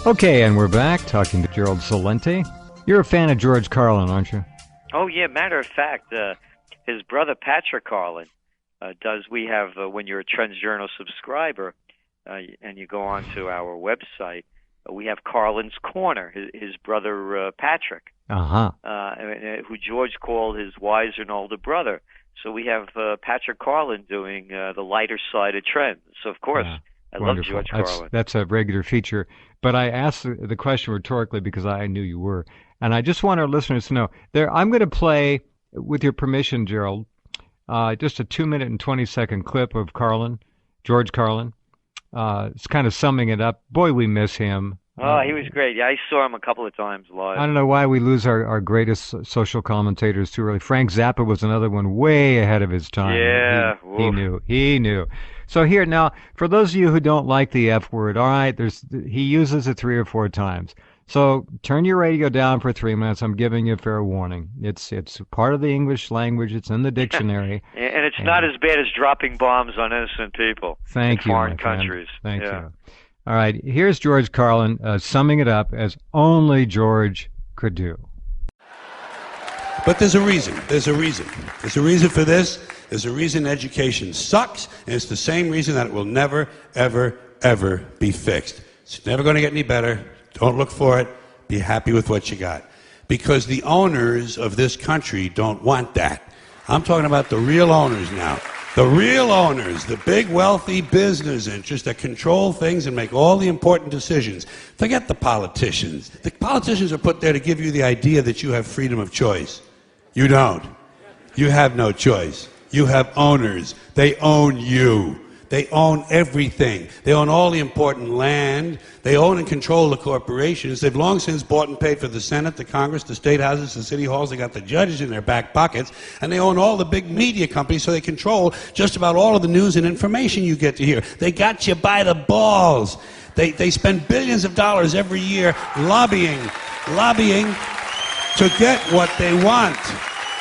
Okay, and we're back talking to Gerald Celente. You're a fan of George Carlin, aren't you? Oh, yeah. Matter of fact, his brother Patrick Carlin does. We have, when you're a Trends Journal subscriber and you go onto our website, we have Carlin's Corner, his brother Patrick, who George called his wiser and older brother. So we have Patrick Carlin doing the lighter side of Trends. So, of course, I wonderful. love George Carlin. That's a regular feature. But I asked the question rhetorically because I knew you were. And I just want our listeners to know, I'm going to play, with your permission, Gerald, just a 2-minute and 20-second clip of George Carlin. It's kind of summing it up. Boy, we miss him. Oh, he was great. Yeah, I saw him a couple of times live. I don't know why we lose our greatest social commentators too early. Frank Zappa was another one way ahead of his time. Yeah. He knew. So here, now, for those of you who don't like the F word, all right, he uses it 3 or 4 times. So turn your radio down for 3 minutes. I'm giving you a fair warning. It's part of the English language. It's in the dictionary. And it's not as bad as dropping bombs on innocent people in foreign countries. Thank you. All right, here's George Carlin summing it up as only George could do. But there's a reason. There's a reason for this. There's a reason education sucks, and it's the same reason that it will never, ever, ever be fixed. It's never going to get any better. Don't look for it. Be happy with what you got. Because the owners of this country don't want that. I'm talking about the real owners now. The real owners, the big wealthy business interests that control things and make all the important decisions. Forget the politicians. The politicians are put there to give you the idea that you have freedom of choice. You don't. You have no choice. You have owners. They own you. They own everything. They own all the important land. They own and control the corporations. They've long since bought and paid for the Senate, the Congress, the state houses, the city halls. They got the judges in their back pockets. And they own all the big media companies, so they control just about all of the news and information you get to hear. They got you by the balls. They spend billions of dollars every year lobbying to get what they want.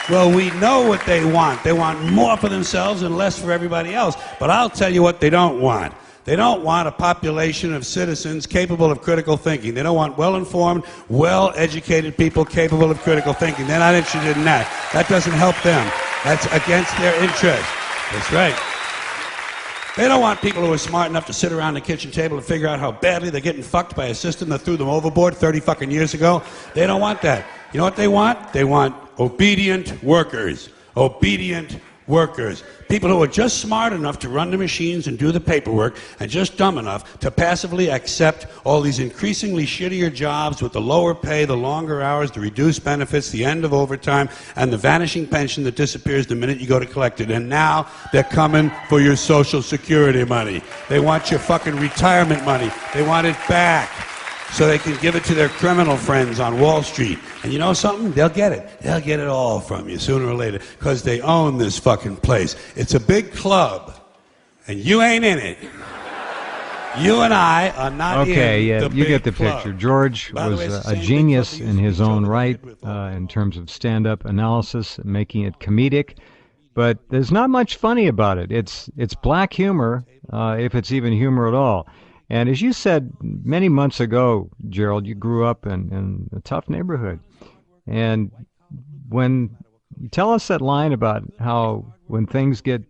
Well, we know what they want. They want more for themselves and less for everybody else. But I'll tell you what they don't want. They don't want a population of citizens capable of critical thinking. They don't want well-informed, well-educated people capable of critical thinking. They're not interested in that. That doesn't help them. That's against their interest. That's right. They don't want people who are smart enough to sit around the kitchen table and figure out how badly they're getting fucked by a system that threw them overboard 30 fucking years ago. They don't want that. You know what they want? They want obedient workers. Obedient workers. People who are just smart enough to run the machines and do the paperwork and just dumb enough to passively accept all these increasingly shittier jobs with the lower pay, the longer hours, the reduced benefits, the end of overtime, and the vanishing pension that disappears the minute you go to collect it. And now they're coming for your Social Security money. They want your fucking retirement money. They want it back so they can give it to their criminal friends on Wall Street. And you know something? They'll get it. They'll get it all from you sooner or later because they own this fucking place. It's a big club, and you ain't in it. You and I are not in the you get the club. picture. George was a genius in his own right in terms of stand-up analysis, making it comedic. But there's not much funny about it. It's black humor, if it's even humor at all. And as you said many months ago, Gerald, you grew up in a tough neighborhood. And when you tell us that line about how when things get...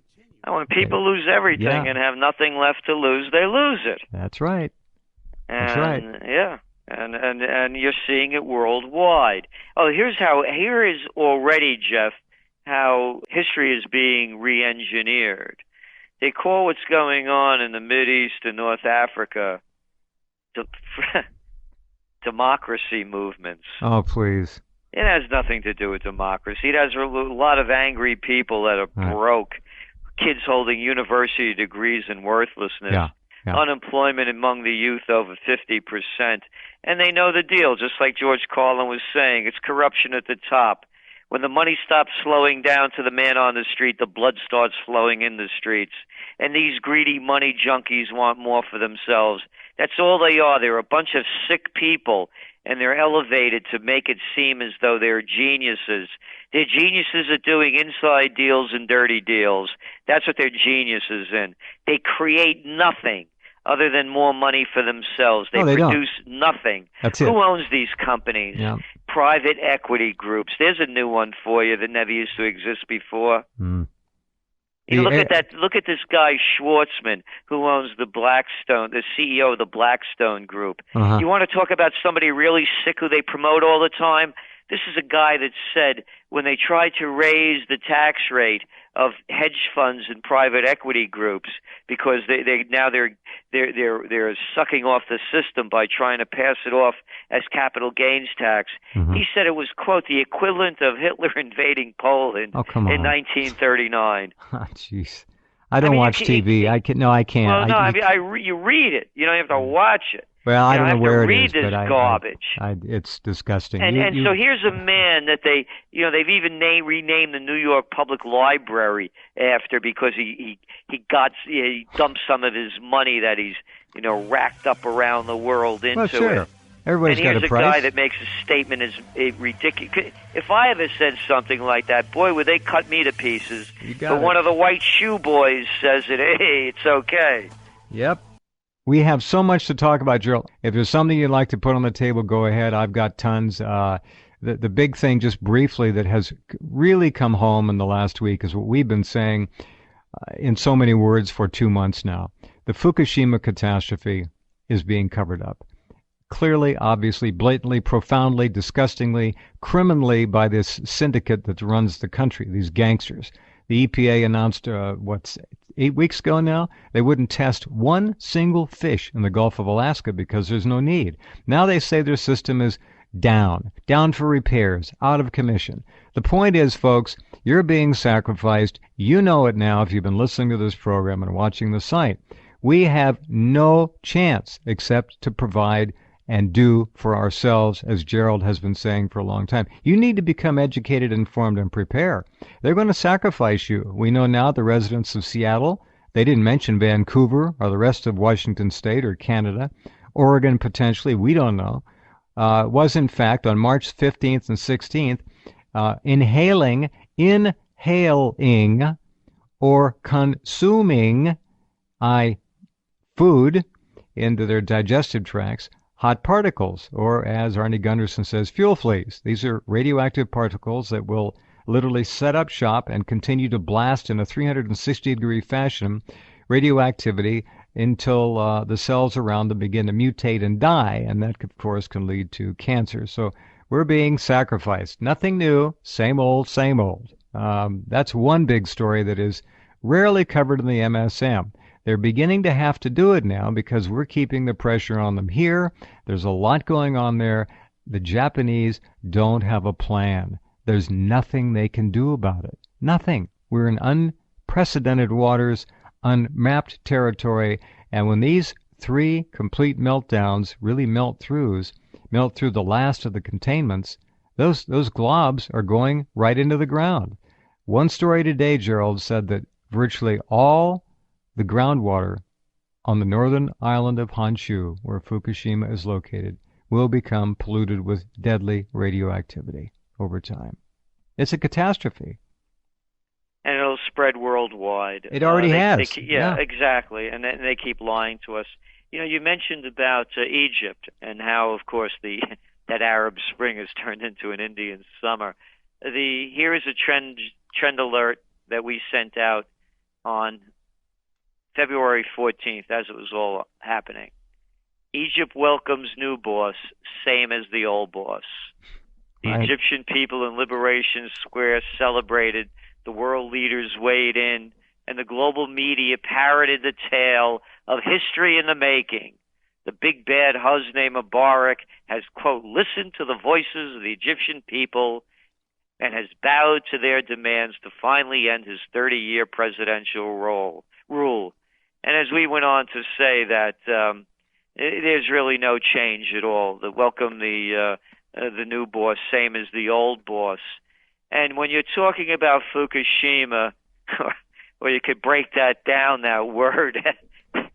When people lose everything and have nothing left to lose, they lose it. That's right. That's right. Yeah. And you're seeing it worldwide. Oh, here is already, Jeff, how history is being re-engineered. They call what's going on in the Mideast and North Africa democracy movements. Oh, please. It has nothing to do with democracy. It has a lot of angry people that are broke, kids holding university degrees in worthlessness, unemployment among the youth over 50%. And they know the deal, just like George Carlin was saying. It's corruption at the top. When the money stops flowing down to the man on the street, the blood starts flowing in the streets. And these greedy money junkies want more for themselves. That's all they are. They're a bunch of sick people, and they're elevated to make it seem as though they're geniuses. They're geniuses at doing inside deals and dirty deals. That's what they're geniuses in. They create nothing other than more money for themselves. They produce nothing. That's it. Who owns these companies? Yeah. Private equity groups. There's a new one for you that never used to exist before. Mm. Look at that. Look at this guy Schwartzman, who owns the CEO of the Blackstone Group. Uh-huh. You want to talk about somebody really sick who they promote all the time? This is a guy that said when they tried to raise the tax rate of hedge funds and private equity groups because they're sucking off the system by trying to pass it off as capital gains tax. Mm-hmm. He said it was, quote, the equivalent of Hitler invading Poland in 1939. Oh, jeez. I don't watch TV. I can't. Well, no, you read it. You don't have to watch it. Well, I don't know where it is, but garbage. It's disgusting. So here's a man that they've even renamed the New York Public Library after because he dumped some of his money that he's racked up around the world into it. Everybody's got a price. And here's a guy that makes a statement as ridiculous. If I ever said something like that, boy, would they cut me to pieces. But one of the white shoe boys says it. Hey, it's okay. Yep. We have so much to talk about, Gerald. If there's something you'd like to put on the table, go ahead. I've got tons. The big thing, just briefly, that has really come home in the last week is what we've been saying in so many words for 2 months now. The Fukushima catastrophe is being covered up. Clearly, obviously, blatantly, profoundly, disgustingly, criminally by this syndicate that runs the country, these gangsters. The EPA announced, 8 weeks ago now, they wouldn't test one single fish in the Gulf of Alaska because there's no need. Now they say their system is down for repairs, out of commission. The point is, folks, you're being sacrificed. You know it now if you've been listening to this program and watching the site. We have no chance except to provide and do for ourselves, as Gerald has been saying for a long time. You need to become educated, informed, and prepare. They're going to sacrifice you. We know now the residents of Seattle, they didn't mention Vancouver or the rest of Washington State or Canada, Oregon potentially, we don't know, was in fact on March 15th and 16th inhaling or consuming food into their digestive tracts, hot particles, or as Arnie Gunderson says, fuel fleas. These are radioactive particles that will literally set up shop and continue to blast in a 360-degree fashion radioactivity until the cells around them begin to mutate and die, and that, of course, can lead to cancer. So we're being sacrificed. Nothing new, same old, same old. That's one big story that is rarely covered in the MSM. They're beginning to have to do it now because we're keeping the pressure on them here. There's a lot going on there. The Japanese don't have a plan. There's nothing they can do about it. Nothing. We're in unprecedented waters, unmapped territory, and when these 3 complete meltdowns really melt through the last of the containments, those globs are going right into the ground. One story today, Gerald, said that virtually all the groundwater on the northern island of Honshu, where Fukushima is located, will become polluted with deadly radioactivity over time. It's a catastrophe. And it'll spread worldwide. It already has. Yeah, exactly. And they keep lying to us. You mentioned about Egypt and how, of course, that Arab Spring has turned into an Indian summer. Here is a trend alert that we sent out on February 14th, as it was all happening. Egypt welcomes new boss, same as the old boss. The Egyptian people in Liberation Square celebrated, the world leaders weighed in, and the global media parroted the tale of history in the making. The big bad Hosni Mubarak has, quote, listened to the voices of the Egyptian people and has bowed to their demands to finally end his 30-year presidential rule. And as we went on to say that there's really no change at all. The welcome the new boss, same as the old boss. And when you're talking about Fukushima, or you could break that down, that word.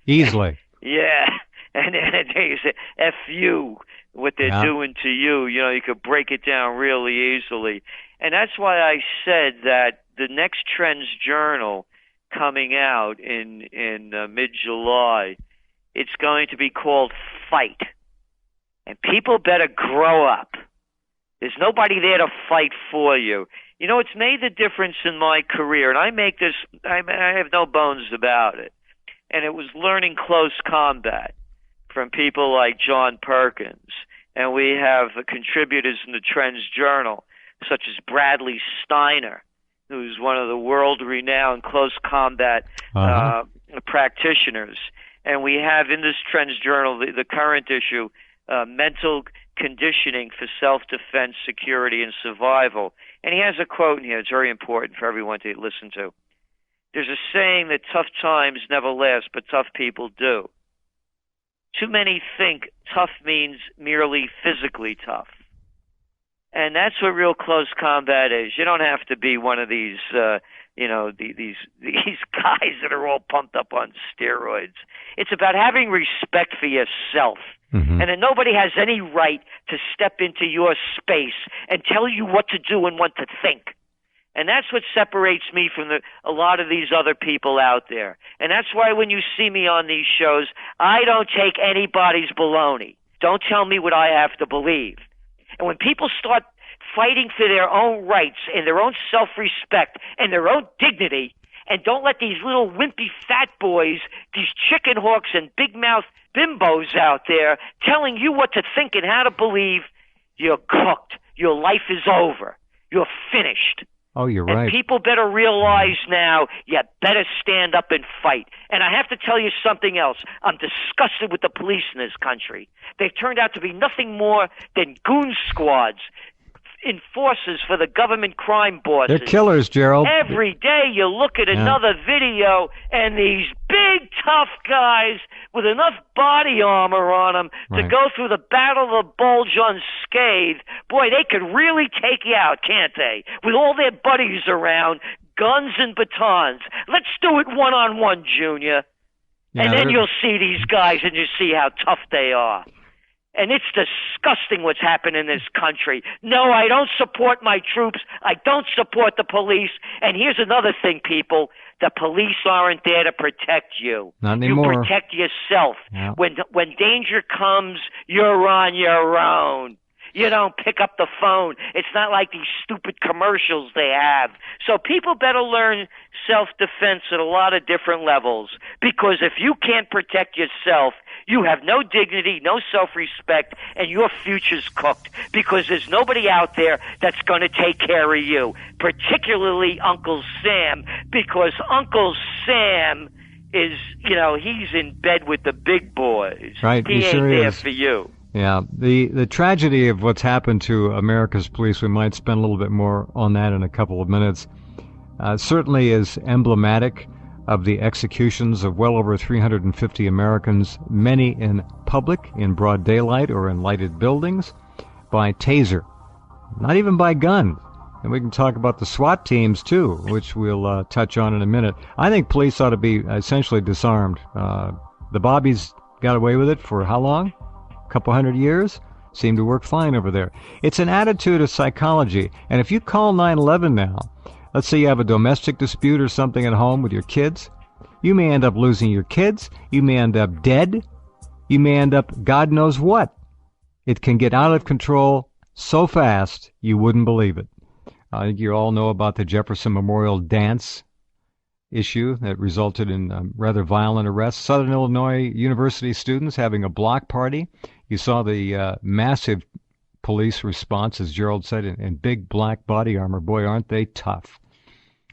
Easily. Yeah. And they say, F you, what they're doing to you. You could break it down really easily. And that's why I said that the next Trends Journal coming out in mid-July It's going to be called fight. And people better grow up. There's nobody there to fight for you. You know, it's made the difference in my career, and I make this, I have no bones about it. And it was learning close combat from people like John Perkins. And we have contributors in the Trends Journal, such as Bradley Steiner, who's one of the world-renowned close combat practitioners. And we have in this Trends Journal, the current issue, mental conditioning for self-defense, security, and survival. And he has a quote in here. It's very important for everyone to listen to. There's a saying that tough times never last, but tough people do. Too many think tough means merely physically tough. And that's what real close combat is. You don't have to be one of these, these guys that are all pumped up on steroids. It's about having respect for yourself. Mm-hmm. And that nobody has any right to step into your space and tell you what to do and what to think. And that's what separates me from a lot of these other people out there. And that's why when you see me on these shows, I don't take anybody's baloney. Don't tell me what I have to believe. And when people start fighting for their own rights and their own self-respect and their own dignity, and don't let these little wimpy fat boys, these chicken hawks and big-mouth bimbos out there telling you what to think and how to believe, you're cooked. Your life is over. You're finished. Oh, you're right. And people better realize now, you better stand up and fight. And I have to tell you something else. I'm disgusted with the police in this country. They've turned out to be nothing more than goon squads, enforcers for the government crime bosses. They're killers, Gerald. Every day you look at another video, and these big, tough guys with enough body armor on them to go through the Battle of the Bulge unscathed, boy, they could really take you out, can't they? With all their buddies around, guns and batons. Let's do it one-on-one, Junior. Yeah, and then you'll see these guys, and you see how tough they are. And it's disgusting what's happened in this country. No, I don't support my troops. I don't support the police. And here's another thing, people. The police aren't there to protect you. Not anymore. You protect yourself. Yeah. When danger comes, you're on your own. You don't pick up the phone. It's not like these stupid commercials they have. So people better learn self-defense at a lot of different levels. Because if you can't protect yourself, you have no dignity, no self-respect, and your future's cooked. Because there's nobody out there that's going to take care of you. Particularly Uncle Sam. Because Uncle Sam is, he's in bed with the big boys. Right, he ain't sure there is. for you. Yeah, the tragedy of what's happened to America's police, we might spend a little bit more on that in a couple of minutes, certainly is emblematic of the executions of well over 350 Americans, many in public, in broad daylight or in lighted buildings, by taser, not even by gun. And we can talk about the SWAT teams, too, which we'll touch on in a minute. I think police ought to be essentially disarmed. The Bobbies got away with it for how long? Couple hundred years, seem to work fine over there. It's an attitude of psychology. And if you call 911 now, let's say you have a domestic dispute or something at home with your kids, you may end up losing your kids, you may end up dead, you may end up God knows what. It can get out of control so fast you wouldn't believe it. I think you all know about the Jefferson Memorial Dance issue that resulted in rather violent arrests. Southern Illinois University students having a block party. You saw the massive police response, as Gerald said, in big black body armor. Boy, aren't they tough.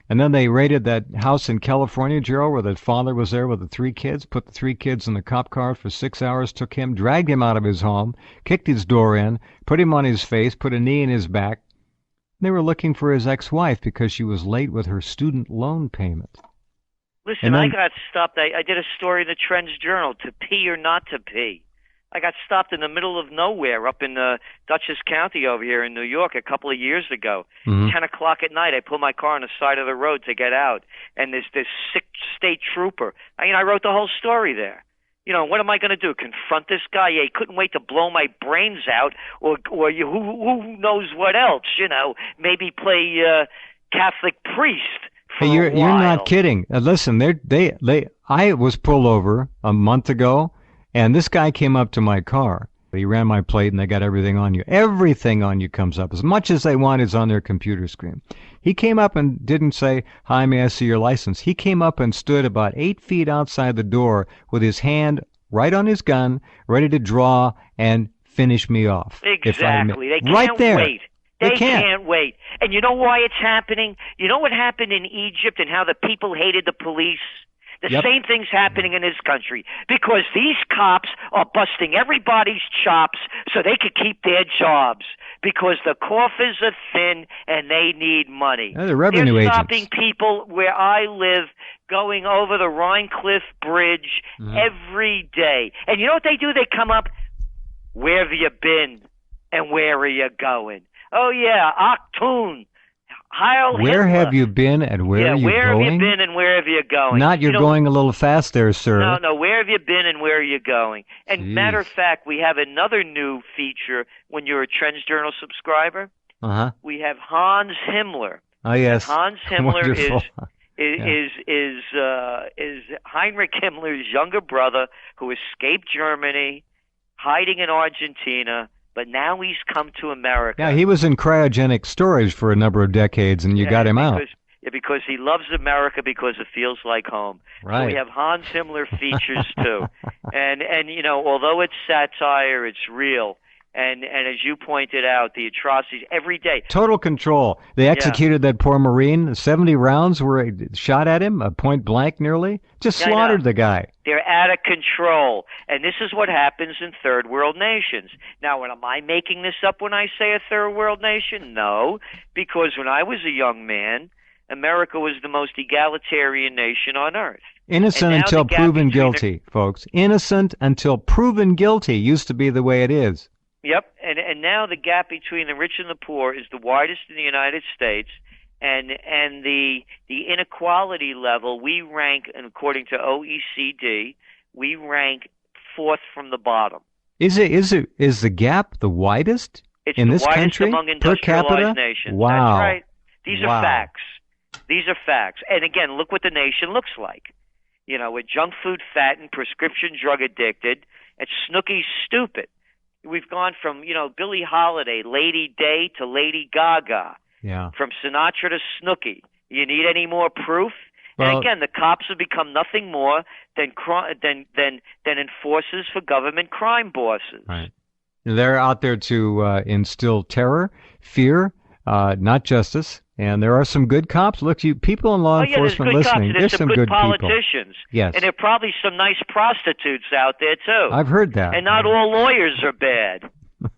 And then they raided that house in California, Gerald, where the father was there with the 3 kids, put the 3 kids in the cop car for 6 hours, took him, dragged him out of his home, kicked his door in, put him on his face, put a knee in his back. They were looking for his ex-wife because she was late with her student loan payment. Listen, I got stopped. I did a story in the Trends Journal, to pee or not to pee. I got stopped in the middle of nowhere up in Dutchess County over here in New York a couple of years ago. 10 o'clock at night, I pulled my car on the side of the road to get out, and there's this sick state trooper. I wrote the whole story there. What am I going to do? Confront this guy? Yeah, he couldn't wait to blow my brains out, or who knows what else? Maybe play Catholic priest. Hey, you're not kidding. Listen, I was pulled over a month ago, And this guy came up to my car. He ran my plate, and they got everything on you. Everything on you comes up. As much as they want is on their computer screen. He came up and didn't say, "Hi, may I see your license?" He came up and stood about 8 feet outside the door with his hand right on his gun, ready to draw and finish me off. Exactly. They can't right there. wait. They can't wait. And you know why it's happening? You know what happened in Egypt and how the people hated the police? The same thing's happening in this country because these cops are busting everybody's chops so they could keep their jobs because the coffers are thin and they need money. They're revenue They're agents. stopping people where I live going over the Rhine Cliff Bridge every day. And you know what they do? They come up, "Where have you been and where are you going?" "Oh, yeah, Achtung. Heil Where Hitler." have you been and where are you where going? have you been and where have you going? Not you're going a little fast there, sir. No, where have you been and where are you going? And Jeez. Matter of fact, we have another new feature when you're a Trends Journal subscriber. Uh-huh. We have Hans Himmler. Oh, yes. And Hans Himmler is is Heinrich Himmler's younger brother who escaped Germany, hiding in Argentina, but now he's come to America. Yeah, he was in cryogenic storage for a number of decades, and you got him out. Because he loves America because it feels like home. Right. So we have Hans Himmler features too. And you know, although it's satire, it's real. And as you pointed out, the atrocities every day. Total control. They executed that poor Marine. 70 rounds were shot at him, point blank nearly. Just slaughtered the guy. They're out of control. And this is what happens in third world nations. Now, am I making this up when I say a third world nation? No, because when I was a young man, America was the most egalitarian nation on earth. Innocent until proven guilty, folks. Innocent until proven guilty used to be the way it is. Yep, and now the gap between the rich and the poor is the widest in the United States, and the inequality level, we rank, and according to OECD, we rank fourth from the bottom. Is the gap the widest in this country among per capita? Nations. Wow. That's right. These are facts. These are facts. And again, look what the nation looks like. You know, with junk food fat and prescription drug addicted, and Snooki's stupid. We've gone from, Billie Holiday, Lady Day to Lady Gaga. Yeah. From Sinatra to Snooki. You need any more proof? Well, and again, the cops have become nothing more than enforcers for government crime bosses. Right. They're out there to instill terror, fear, not justice. And there are some good cops. Look, people in law enforcement listening, there's some good people. politicians. Yes. And there are probably some nice prostitutes out there, too. I've heard that. And not all lawyers are bad.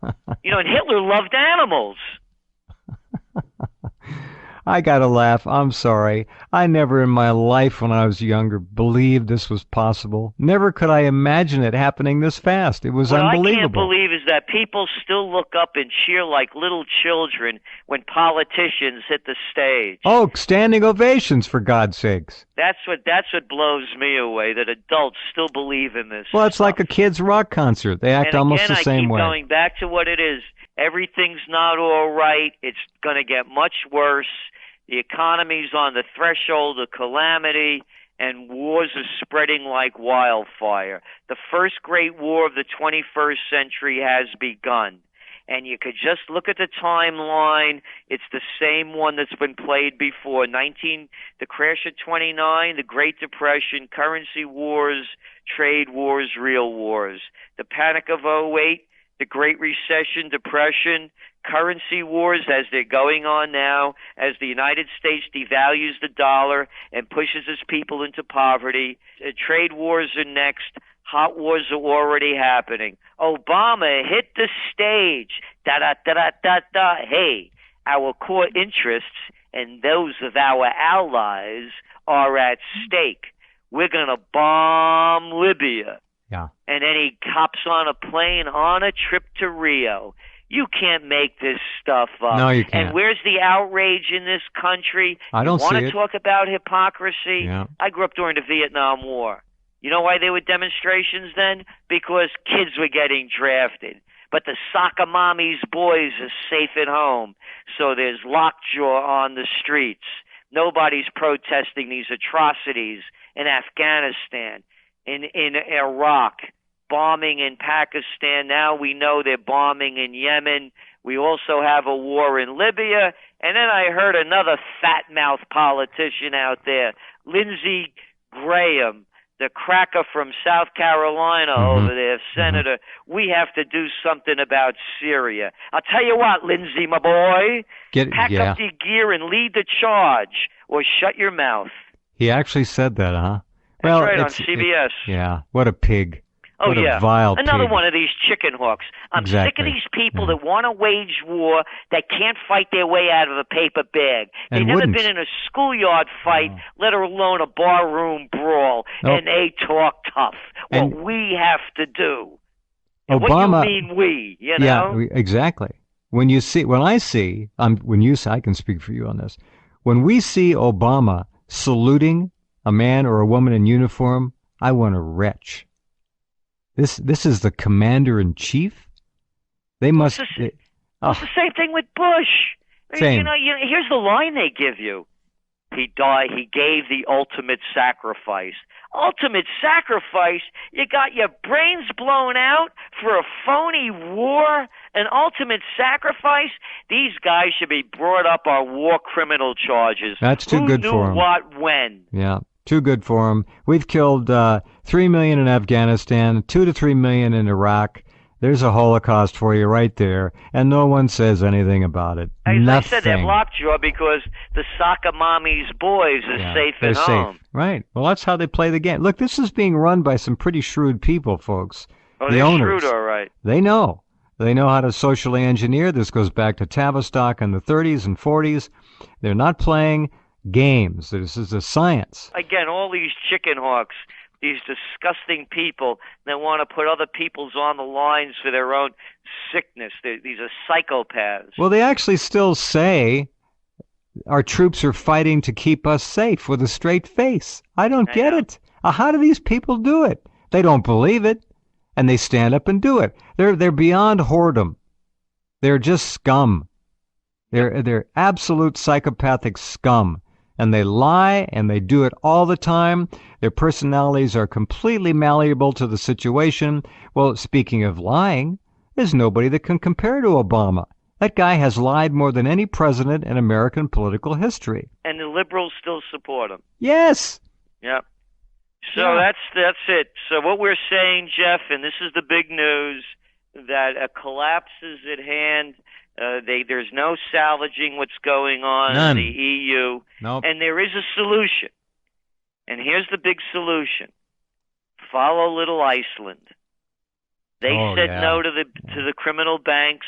And Hitler loved animals. I gotta laugh. I'm sorry. I never in my life when I was younger believed this was possible. Never could I imagine it happening this fast. It was unbelievable. What I can't believe is that people still look up and cheer like little children when politicians hit the stage. Oh, standing ovations, for God's sakes. That's what blows me away, that adults still believe in this. Well, it's like a kid's rock concert. They act almost the same way. I keep going back to what it is. Everything's not all right. It's going to get much worse. The economy's on the threshold of calamity, and wars are spreading like wildfire. The first great war of the 21st century has begun. And you could just look at the timeline. It's the same one that's been played before. The crash of 29, the Great Depression, currency wars, trade wars, real wars. The panic of 08, the Great Recession, Depression, currency wars as they're going on now, as the United States devalues the dollar and pushes its people into poverty. Trade wars are next. Hot wars are already happening. Obama hit the stage. Da-da-da-da-da-da. Hey, our core interests and those of our allies are at stake. We're going to bomb Libya. Yeah. And then he hops on a plane on a trip to Rio. You can't make this stuff up. No, you can't. And where's the outrage in this country? I don't see it. Want to talk about hypocrisy? Yeah. I grew up during the Vietnam War. You know why there were demonstrations then? Because kids were getting drafted. But the soccer mommy's boys are safe at home. So there's lockjaw on the streets. Nobody's protesting these atrocities in Afghanistan, in Iraq, bombing in Pakistan. Now we know they're bombing in Yemen. We also have a war in Libya. And then I heard another fat-mouthed politician out there, Lindsey Graham, the cracker from South Carolina over there, Senator. We have to do something about Syria. I'll tell you what, Lindsey, my boy, pack up your gear and lead the charge, or shut your mouth. He actually said that, huh? That's right, on CBS. Yeah, what a pig. Oh, what yeah. A vile Another pig. one of these chicken hawks. I'm sick of these people that want to wage war, that can't fight their way out of a paper bag. They've never been in a schoolyard fight, let alone a barroom brawl, and they talk tough. What we have to do. And Obama, what you mean we, you know? Yeah, exactly. When I can speak for you on this. When we see Obama saluting a man or a woman in uniform, I want to retch. This is the commander-in-chief? They must... It's the same thing with Bush. Same. You know, here's the line they give you. He died. He gave the ultimate sacrifice. Ultimate sacrifice? You got your brains blown out for a phony war? An ultimate sacrifice? These guys should be brought up on war criminal charges. That's too good for them. Who knew what when? Yeah. Too good for them. We've killed 3 million in Afghanistan, 2 to 3 million in Iraq. There's a Holocaust for you right there, and no one says anything about it. As Nothing. I said, they're lockjaw because the soccer mommy's boys are safe at home. Safe. Right. Well, that's how they play the game. Look, this is being run by some pretty shrewd people, folks. Oh, the owners. Shrewd, all right. They know. They know how to socially engineer. This goes back to Tavistock in the 30s and 40s. They're not playing games. This is a science. Again, all these chicken hawks, these disgusting people that want to put other people's on the lines for their own sickness. These are psychopaths. Well, they actually still say our troops are fighting to keep us safe with a straight face. I don't get it. How do these people do it? They don't believe it, and they stand up and do it. They're beyond whoredom. They're just scum. They're absolute psychopathic scum. And they lie, and they do it all the time. Their personalities are completely malleable to the situation. Well, speaking of lying, there's nobody that can compare to Obama. That guy has lied more than any president in American political history. And the liberals still support him. Yes. Yep. So that's it. So what we're saying, Jeff, and this is the big news, that a collapse is at hand. There's no salvaging what's going on in the EU. Nope. And there is a solution. And here's the big solution. Follow little Iceland. They said no to the criminal banks.